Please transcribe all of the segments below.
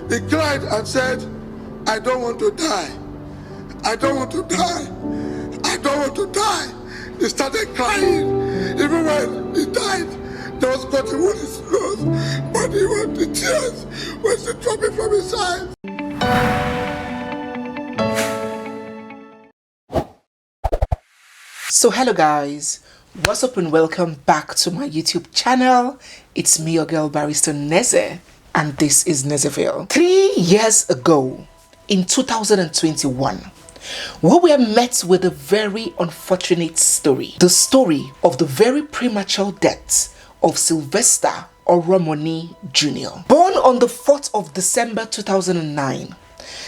He cried and said, I don't want to die. I don't want to die. I don't want to die. He started crying. Even when he died, there was cotton on his nose, but the tears were dropping from his eyes. So hello guys, what's up and welcome back to my YouTube channel. It's me, your girl Barrister Neze, and this is Nezeville. 3 years ago, in 2021, we were met with a very unfortunate story. The story of the very premature death of Sylvester Oromoni Jr. Born on the 4th of December 2009,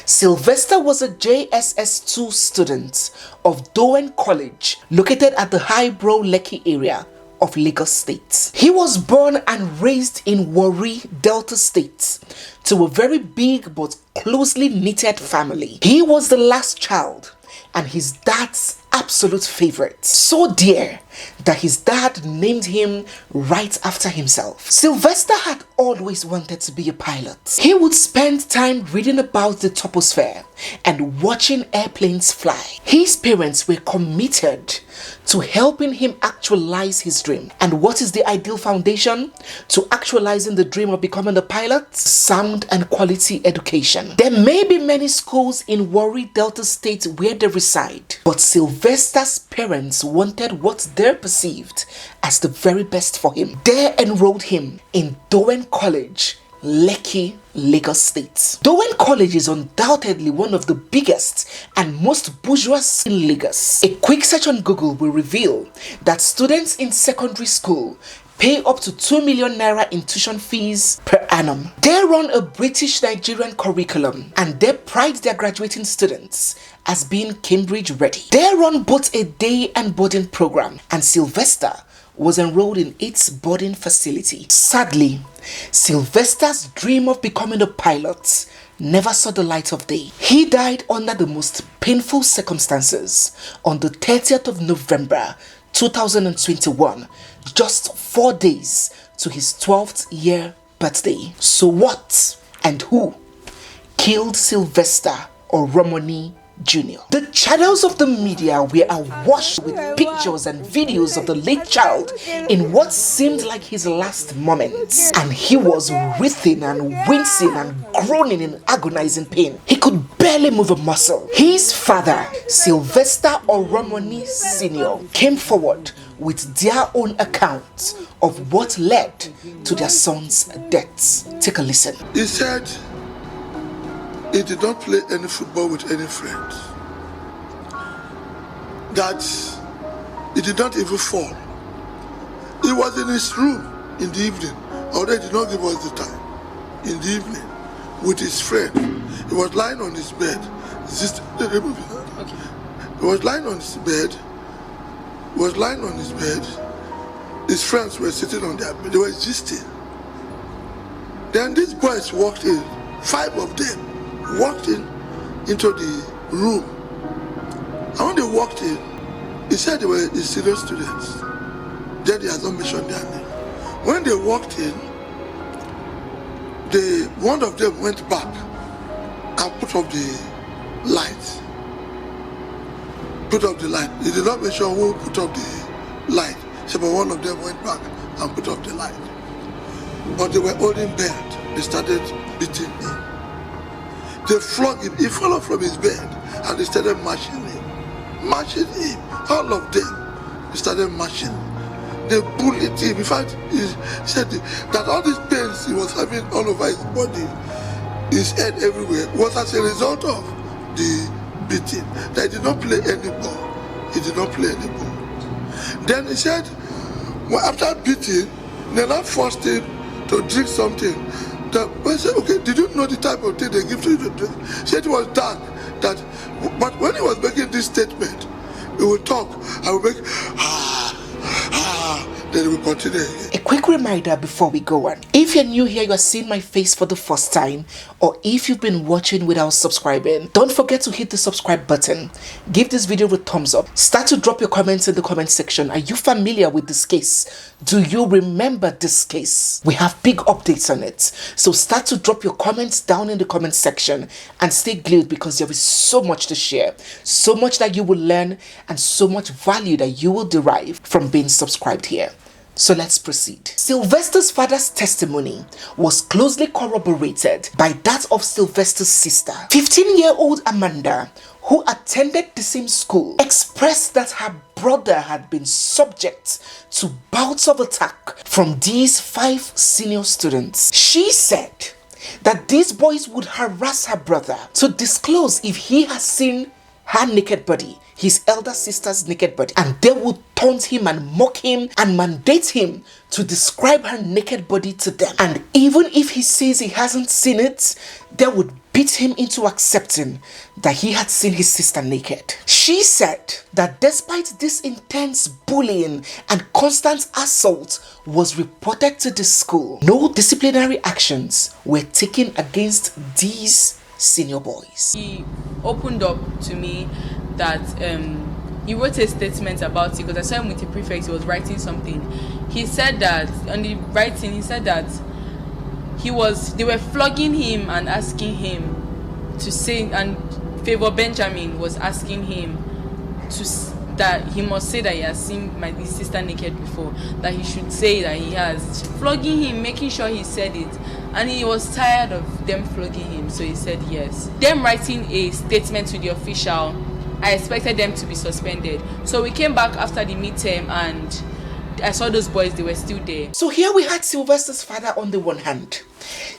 Sylvester was a JSS2 student of Dowen College, located at the Highbrow Lekki area of Lagos State. He was born and raised in Warri, Delta State, to a very big but closely knitted family. He was the last child and his dad's absolute favorite, so dear that his dad named him right after himself. Sylvester had always wanted to be a pilot. He would spend time reading about the troposphere and watching airplanes fly. His parents were committed to helping him actualize his dream. And what is the ideal foundation to actualizing the dream of becoming a pilot? Sound and quality education. There may be many schools in Warri, Delta State where they reside, but Sylvester's parents wanted what they perceived as the very best for him. They enrolled him in Dowen College, Lekki, Lagos State. Dowen College is undoubtedly one of the biggest and most bourgeois in Lagos. A quick search on Google will reveal that students in secondary school pay up to 2 million naira in tuition fees per annum. They run a British-Nigerian curriculum and they pride their graduating students as being Cambridge ready. They run both a day and boarding program, and Sylvester was enrolled in its boarding facility. Sadly, Sylvester's dream of becoming a pilot never saw the light of day. He died under the most painful circumstances on the 30th of November 2021, just 4 days to his 12th year birthday. So what and who killed Sylvester Oromoni Jr.? The channels of the media were awash with pictures and videos of the late child in what seemed like his last moments, and he was writhing and wincing and groaning in agonizing pain. He could barely move a muscle. His father, Sylvester Oromoni Sr., came forward with their own accounts of what led to their son's death. Take a listen. He said he did not play any football with any friends, that he did not even fall. He was in his room in the evening, although he did not give us the time, in the evening with his friend. He was lying on his bed. Okay. He was lying on his bed. His friends were sitting on their bed. They were gisting. Then these boys walked in, 5 of them walked into the room. And when they walked in, he said they were the senior students. Then he has not mentioned their name. When they walked in, one of them went back and put off the light. Put off the light. He did not mention who put off the light. So, but one of them went back and put off the light. But they were holding bed. They started beating him. They flogged him. He fell off from his bed and they started marching him. All of them. They started marching. They bullied him. In fact, he said that all these pains he was having all over his body, his head everywhere, was as a result of the beating. That he did not play any ball. Then he said, well, after beating, they now forced him to drink something. I said, okay, did you know the type of thing they give to you to drink? He said it was dark. But when he was making this statement, he would talk, I would make, then he would continue again. A quick reminder before we go on. If you're you're new here, you are seeing my face for the first time, or if you've been watching without subscribing, don't forget to hit the subscribe button. Give this video a thumbs up. Start to drop your comments in the comment section. Are you familiar with this case? Do you remember this case? We have big updates on it. So start to drop your comments down in the comment section and stay glued, because there is so much to share, so much that you will learn, and so much value that you will derive from being subscribed here. So let's proceed. Sylvester's father's testimony was closely corroborated by that of Sylvester's sister. 15-year-old Amanda, who attended the same school, expressed that her brother had been subject to bouts of attack from these 5 senior students. She said that these boys would harass her brother to disclose if he has seen her naked body, his elder sister's naked body, and they would taunt him and mock him and mandate him to describe her naked body to them. And even if he says he hasn't seen it, they would beat him into accepting that he had seen his sister naked. She said that despite this intense bullying and constant assault was reported to the school, no disciplinary actions were taken against these senior boys. He opened up to me that he wrote a statement about it, because I saw him with the prefect. He was writing something. He said that on the writing, he said that they were flogging him and asking him to say, and Favor Benjamin was asking him that he must say that he has seen his sister naked before, that he should say that he has, flogging him, making sure he said it. And he was tired of them flogging him, so he said yes. Them writing a statement to the official, I expected them to be suspended. So we came back after the midterm and I saw those boys, they were still there. So here we had Sylvester's father on the one hand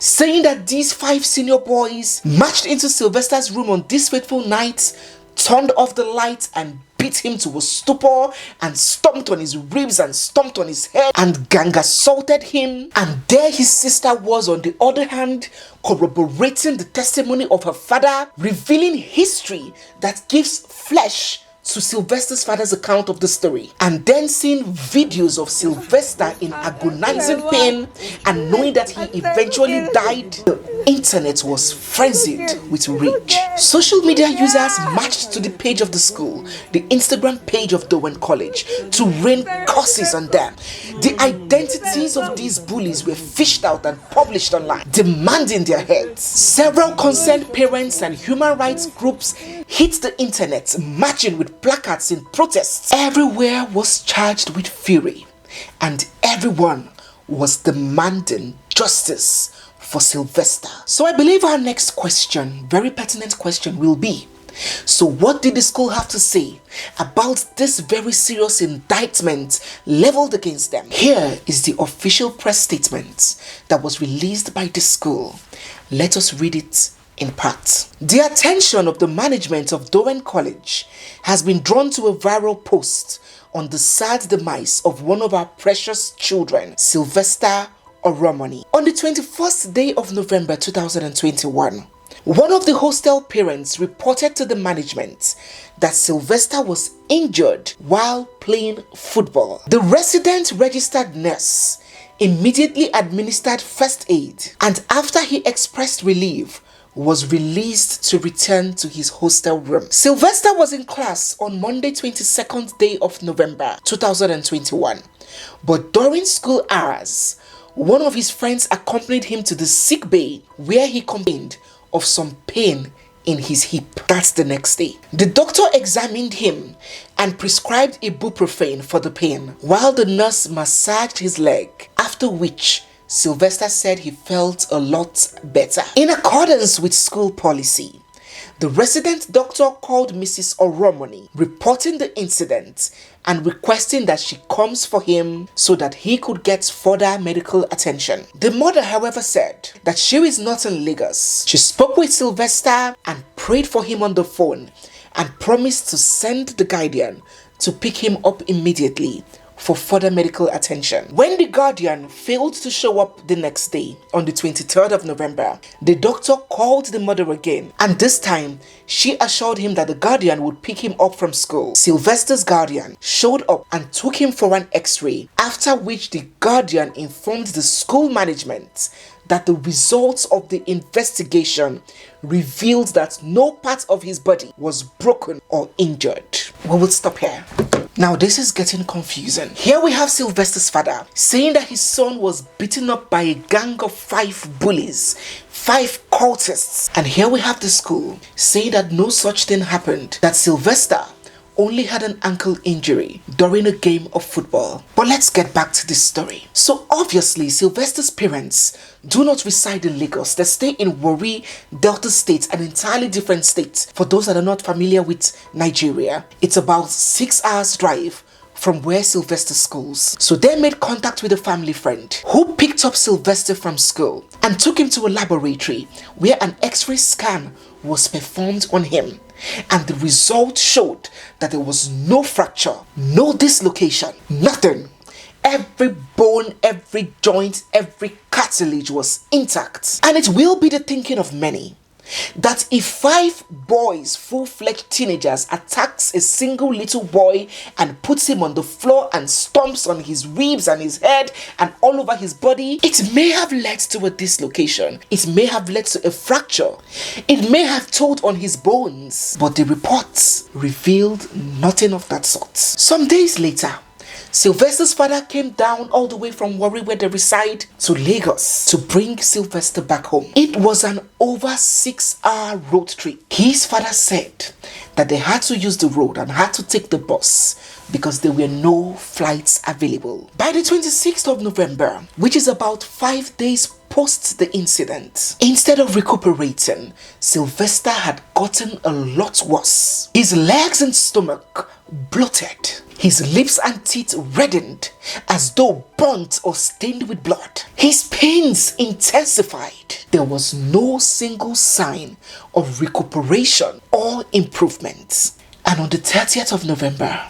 saying that these 5 senior boys marched into Sylvester's room on this fateful night, turned off the lights and beat him to a stupor, and stomped on his ribs and stomped on his head and gang assaulted him. And there his sister was on the other hand, corroborating the testimony of her father, revealing history that gives flesh to Sylvester's father's account of the story, and then seeing videos of Sylvester in agonizing pain and knowing that he eventually died. The internet was frenzied with rage. Social media users marched to the page of the school, the Instagram page of Dowen College, to rain curses on them. The identities of these bullies were fished out and published online, demanding their heads. Several concerned parents and human rights groups hit the internet, marching with placards in protests. Everywhere was charged with fury, and everyone was demanding justice for Sylvester. So I believe our next question, very pertinent question, will be, so what did the school have to say about this very serious indictment leveled against them? Here is the official press statement that was released by the school. Let us read it in part. The attention of the management of Dowen College has been drawn to a viral post on the sad demise of one of our precious children, Sylvester Oromoni. On the 21st day of November 2021, one of the hostel parents reported to the management that Sylvester was injured while playing football. The resident registered nurse immediately administered first aid, and after he expressed relief, was released to return to his hostel room. Sylvester was in class on Monday 22nd day of November 2021, but during school hours, one of his friends accompanied him to the sick bay where he complained of some pain in his hip. That's the next day. The doctor examined him and prescribed ibuprofen for the pain, while the nurse massaged his leg, after which Sylvester said he felt a lot better. In accordance with school policy, the resident doctor called Mrs. Oromoni, reporting the incident and requesting that she comes for him so that he could get further medical attention. The mother, however, said that she is not in Lagos. She spoke with Sylvester and prayed for him on the phone and promised to send the guardian to pick him up immediately for further medical attention. When the Guardian failed to show up the next day, on the 23rd of November, the doctor called the mother again, and this time she assured him that the Guardian would pick him up from school. Sylvester's guardian showed up and took him for an x-ray, after which the Guardian informed the school management that the results of the investigation revealed that no part of his body was broken or injured. We will stop here. Now this is getting confusing. Here we have Sylvester's father saying that his son was beaten up by a gang of 5 bullies, 5 cultists. And here we have the school saying that no such thing happened, that Sylvester only had an ankle injury during a game of football. But let's get back to this story. So obviously Sylvester's parents do not reside in Lagos. They stay in Warri, Delta State, an entirely different state. For those that are not familiar with Nigeria, it's about 6 hours drive from where Sylvester schools. So they made contact with a family friend who picked up Sylvester from school and took him to a laboratory where an x-ray scan was performed on him, and the result showed that there was no fracture, no dislocation, nothing. Every bone, every joint, every cartilage was intact. And it will be the thinking of many that if 5 boys, full-fledged teenagers, attacks a single little boy and puts him on the floor and stomps on his ribs and his head and all over his body, it may have led to a dislocation. It may have led to a fracture. It may have told on his bones. But the reports revealed nothing of that sort. Some days later, Sylvester's father came down all the way from Warri, where they reside, to Lagos to bring Sylvester back home. It was an over 6-hour road trip. His father said that they had to use the road and had to take the bus because there were no flights available. By the 26th of November, which is about 5 days post the incident, instead of recuperating, Sylvester had gotten a lot worse. His legs and stomach bloated. His lips and teeth reddened as though burnt or stained with blood. His pains intensified. There was no single sign of recuperation or improvement. And on the 30th of November,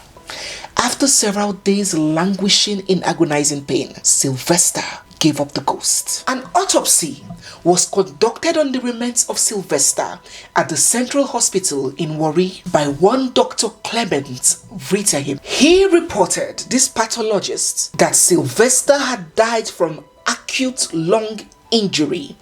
after several days languishing in agonizing pain, Sylvester gave up the ghost. An autopsy was conducted on the remains of Sylvester at the Central Hospital in Warri by one Dr. Clement Vritahim. He reported, this pathologist, that Sylvester had died from acute lung injury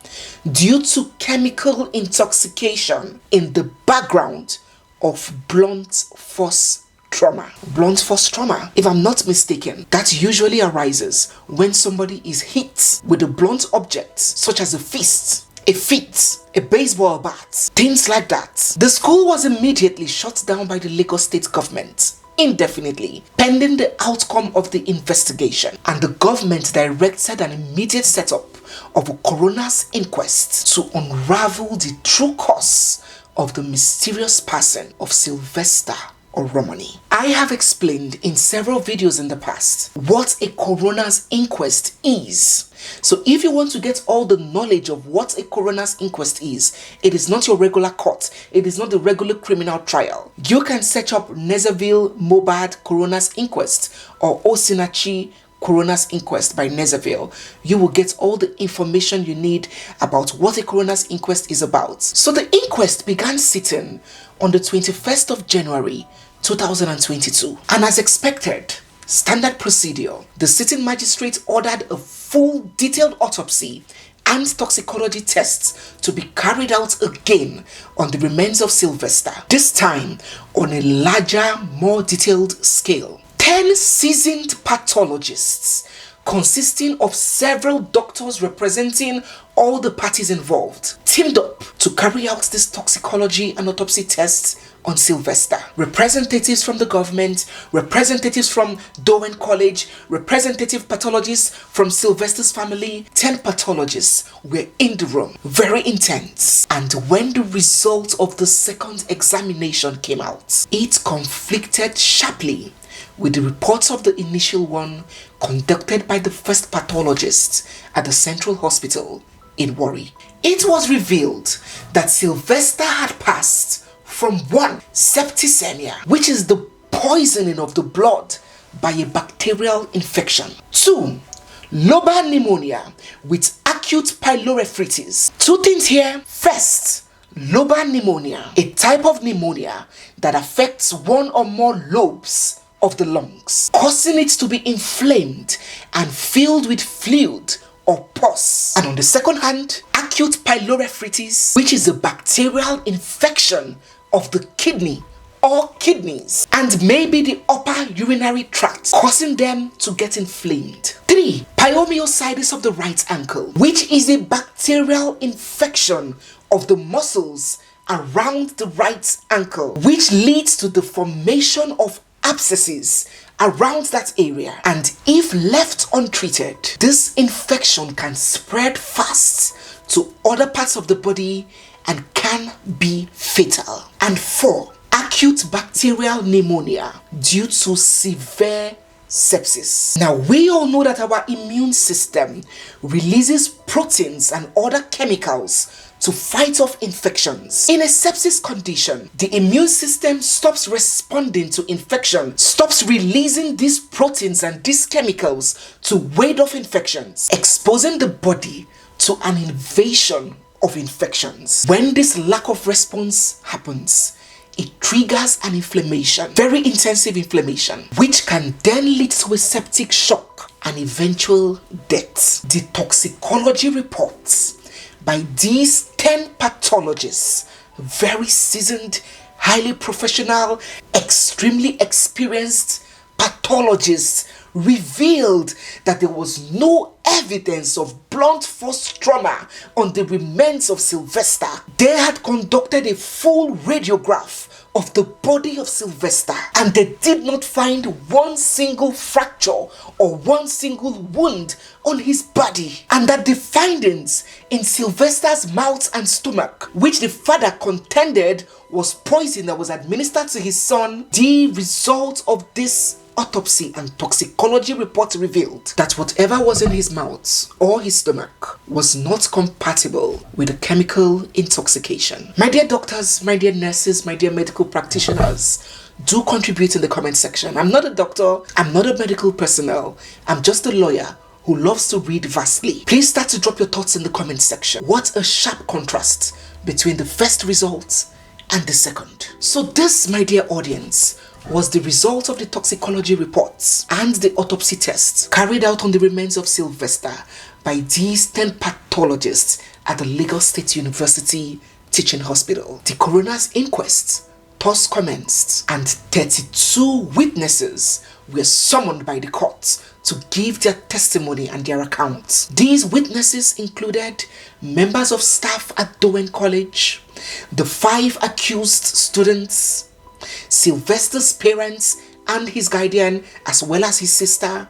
due to chemical intoxication in the background of blunt force trauma. Blunt force trauma, if I'm not mistaken, that usually arises when somebody is hit with a blunt object such as a fist, a feet, a baseball bat, things like that. The school was immediately shut down by the Lagos state government indefinitely, pending the outcome of the investigation, and the government directed an immediate setup of a coroner's inquest to unravel the true cause of the mysterious passing of Sylvester Oromoni. I have explained in several videos in the past what a coroner's inquest is. So if you want to get all the knowledge of what a coroner's inquest is, it is not your regular court. It is not the regular criminal trial. You can search up Nezeville Mobad Coroner's Inquest or Osinachi Coroner's Inquest by Nezeville. You will get all the information you need about what a coroner's inquest is about. So the inquest began sitting on the 21st of January 2022, and as expected, standard procedure, the sitting magistrate ordered a full detailed autopsy and toxicology tests to be carried out again on the remains of Sylvester, this time on a larger, more detailed scale. 10 seasoned pathologists consisting of several doctors representing all the parties involved teamed up to carry out this toxicology and autopsy tests on Sylvester. Representatives from the government, representatives from Dowen College, representative pathologists from Sylvester's family, 10 pathologists were in the room. Very intense. And when the result of the second examination came out, it conflicted sharply with the reports of the initial one conducted by the first pathologist at the Central Hospital in Warri. It was revealed that Sylvester had passed from 1, septicemia, which is the poisoning of the blood by a bacterial infection. 2. Lobar pneumonia with acute pyelonephritis. 2 things here. First, lobar pneumonia, a type of pneumonia that affects one or more lobes of the lungs, causing it to be inflamed and filled with fluid or pus. And on the second hand, acute pyelonephritis, which is a bacterial infection of the kidney or kidneys and maybe the upper urinary tract, causing them to get inflamed. 3. Pyomyositis of the right ankle, which is a bacterial infection of the muscles around the right ankle, which leads to the formation of abscesses around that area. And if left untreated, this infection can spread fast to other parts of the body and can be fatal. And 4. Acute bacterial pneumonia due to severe sepsis. Now, we all know that our immune system releases proteins and other chemicals to fight off infections. In a sepsis condition, the immune system stops responding to infection, stops releasing these proteins and these chemicals to ward off infections, exposing the body to an invasion of infections. When this lack of response happens, it triggers an inflammation, very intensive inflammation, which can then lead to a septic shock and eventual death. The toxicology reports by these 10 pathologists, very seasoned, highly professional, extremely experienced pathologists, revealed that there was no evidence of blunt force trauma on the remains of Sylvester. They had conducted a full radiograph of the body of Sylvester and they did not find one single fracture or one single wound on his body, and that the findings in Sylvester's mouth and stomach, which the father contended was poison that was administered to his son, the result of this autopsy and toxicology report revealed that whatever was in his mouth or his stomach was not compatible with a chemical intoxication. My dear doctors, my dear nurses, my dear medical practitioners, do contribute in the comment section. I'm not a doctor, I'm not a medical personnel, I'm just a lawyer who loves to read vastly. Please start to drop your thoughts in the comment section. What a sharp contrast between the first results and the second. So this, my dear audience, was the result of the toxicology reports and the autopsy tests carried out on the remains of Sylvester by these 10 pathologists at the Lagos State University Teaching Hospital. The coroner's inquest thus commenced and 32 witnesses were summoned by the court to give their testimony and their accounts. These witnesses included members of staff at Dowen College, the 5 accused students, Sylvester's parents and his guardian, as well as his sister,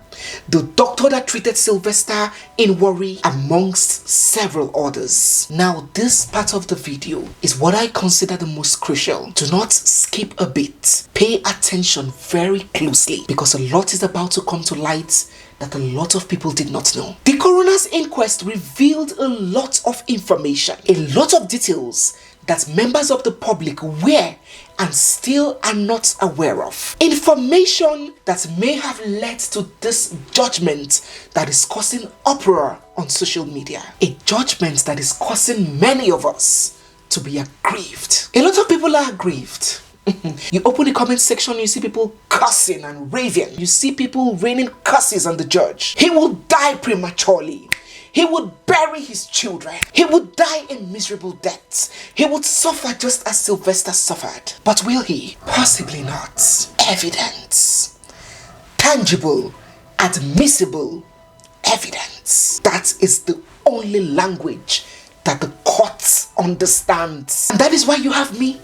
the doctor that treated Sylvester in Warri, amongst several others. Now, this part of the video is what I consider the most crucial. Do not skip a bit. Pay attention very closely because a lot is about to come to light that a lot of people did not know. The coroner's inquest revealed a lot of information, a lot of details that members of the public were and still are not aware of. Information that may have led to this judgment that is causing uproar on social media. A judgment that is causing many of us to be aggrieved. A lot of people are aggrieved. You open the comment section, you see people cussing and raving. You see people raining curses on the judge. He will die prematurely. He would bury his children. He would die a miserable death. He would suffer just as Sylvester suffered. But will he? Possibly not. Evidence. Tangible, admissible evidence. That is the only language that the court understands. And that is why you have me,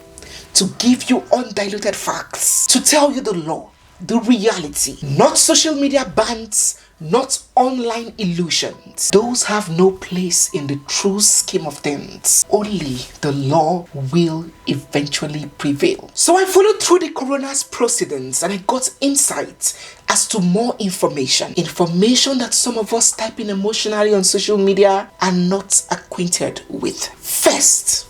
to give you undiluted facts, to tell you the law, the reality, not social media bans, not online illusions. Those have no place in the true scheme of things. Only the law will eventually prevail. So I followed through the coroner's proceedings and I got insight as to more information. Information that some of us type in emotionally on social media are not acquainted with. First,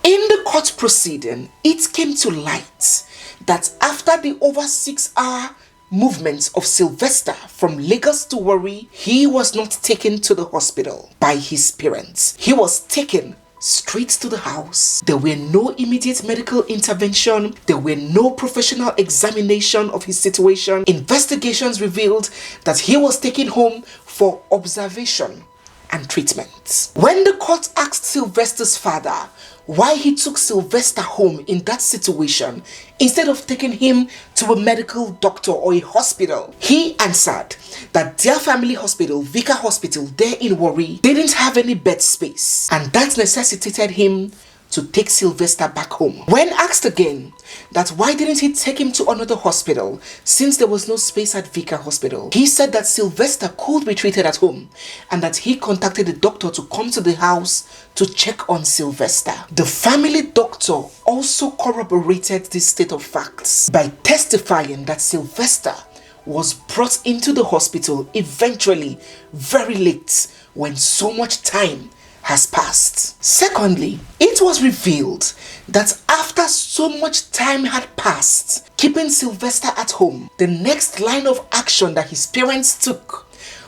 in the court proceeding, it came to light that after the over 6-hour movements of Sylvester from Lagos to Warri, he was not taken to the hospital by his parents. He was taken straight to the house. There were no immediate medical intervention. There were no professional examination of his situation. Investigations revealed that he was taken home for observation and treatment. When the court asked Sylvester's father why he took Sylvester home in that situation instead of taking him to a medical doctor or a hospital, he answered that their family hospital, Vicar Hospital there in Warri, didn't have any bed space, and that necessitated him to take Sylvester back home. When asked again that why didn't he take him to another hospital since there was no space at Vicar Hospital, he said that Sylvester could be treated at home and that he contacted the doctor to come to the house to check on Sylvester. The family doctor also corroborated this state of facts by testifying that Sylvester was brought into the hospital eventually very late when so much time has passed. Secondly, it was revealed that after so much time had passed, keeping Sylvester at home, the next line of action that his parents took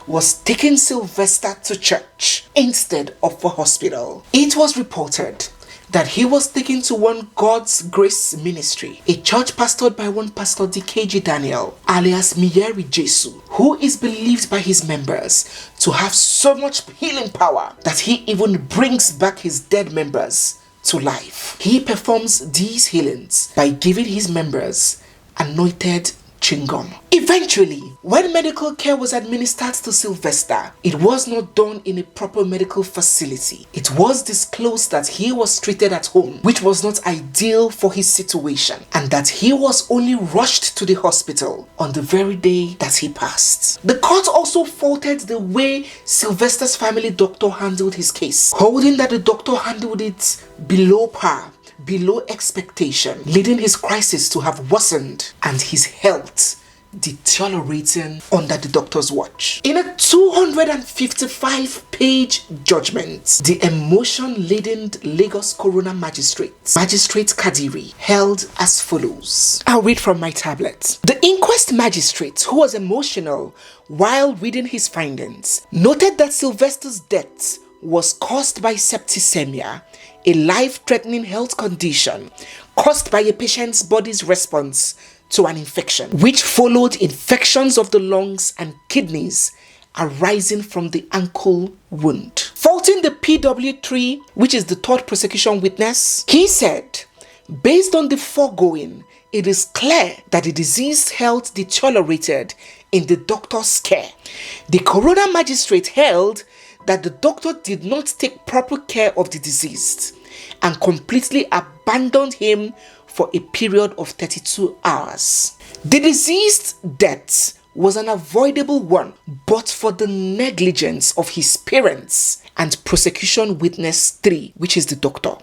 was taking Sylvester to church instead of a hospital. It was reported that he was taken to one God's Grace Ministry, a church pastored by one Pastor DKG Daniel, alias Miyeri Jesu, who is believed by his members to have so much healing power that he even brings back his dead members to life. He performs these healings by giving his members anointed chewing-gum. Eventually, when medical care was administered to Sylvester, it was not done in a proper medical facility. It was disclosed that he was treated at home, which was not ideal for his situation, and that he was only rushed to the hospital on the very day that he passed. The court also faulted the way Sylvester's family doctor handled his case, holding that the doctor handled it below par, below expectation, leading his crisis to have worsened and his health deteriorating under the doctor's watch. In a 255-page judgment, the emotion-laden Lagos Coroner Magistrate Kadiri, held as follows. I'll read from my tablet. The inquest magistrate, who was emotional while reading his findings, noted that Sylvester's death was caused by septicemia, a life-threatening health condition caused by a patient's body's response to an infection, which followed infections of the lungs and kidneys arising from the ankle wound. Faulting the PW3, which is the third prosecution witness, he said, based on the foregoing, it is clear that the deceased's health deteriorated in the doctor's care. The coroner magistrate held that the doctor did not take proper care of the deceased and completely abandoned him for a period of 32 hours. The deceased's death was an avoidable one but for the negligence of his parents and prosecution witness 3, which is the doctor.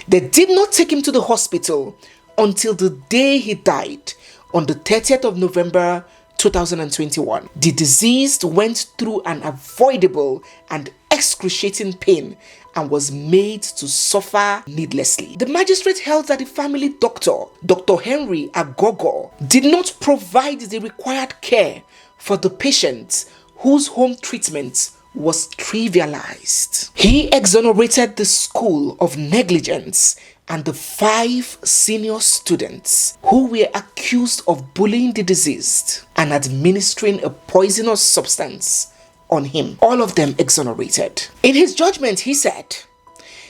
They did not take him to the hospital until the day he died on the 30th of November 2021. The deceased went through an avoidable and excruciating pain and was made to suffer needlessly. The magistrate held that the family doctor, Dr. Henry Agogo, did not provide the required care for the patient whose home treatment was trivialized. He exonerated the school of negligence and the 5 senior students who were accused of bullying the deceased and administering a poisonous substance on him. All of them exonerated. In his judgment, he said,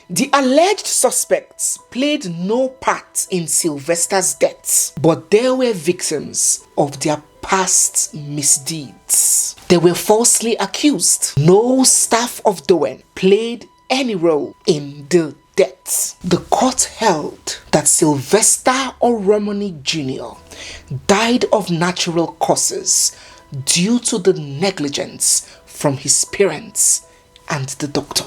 the alleged suspects played no part in Sylvester's death, but they were victims of their past misdeeds. They were falsely accused. No staff of Dowen played any role in the death. The court held that Sylvester Oromoni Jr. died of natural causes due to the negligence from his parents and the doctor.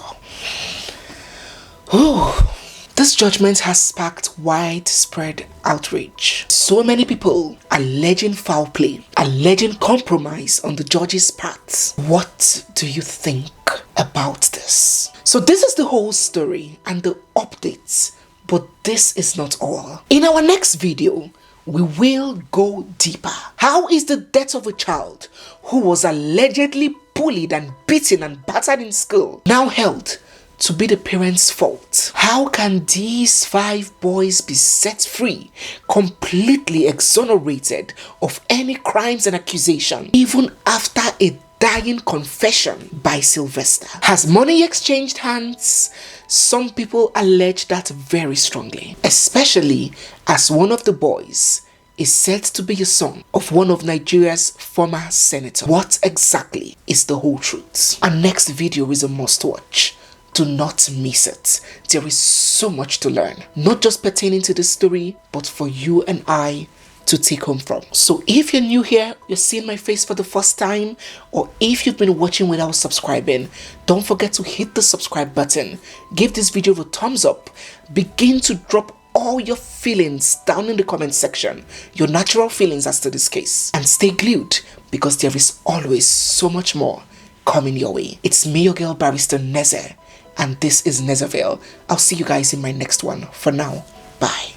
This judgment has sparked widespread outrage. So many people alleging foul play, alleging compromise on the judge's part. What do you think about this? So this is the whole story and the updates, but this is not all. In our next video, we will go deeper. How is the death of a child who was allegedly bullied and beaten and battered in school now held to be the parents' fault? How can these 5 boys be set free, completely exonerated of any crimes and accusation, even after a dying confession by Sylvester? Has money exchanged hands? Some people allege that very strongly, especially as one of the boys is said to be a son of one of Nigeria's former senators. What exactly is the whole truth? Our next video is a must watch. Do not miss it. There is so much to learn, not just pertaining to this story, but for you and I to take home from. So if you're new here, you're seeing my face for the first time, or if you've been watching without subscribing, don't forget to hit the subscribe button. Give this video a thumbs up. Begin to drop all your feelings down in the comment section, your natural feelings as to this case, and stay glued because there is always so much more coming your way. It's me, your girl Barrister Neze, and this is Nezeville. I'll see you guys in my next one. For now, bye.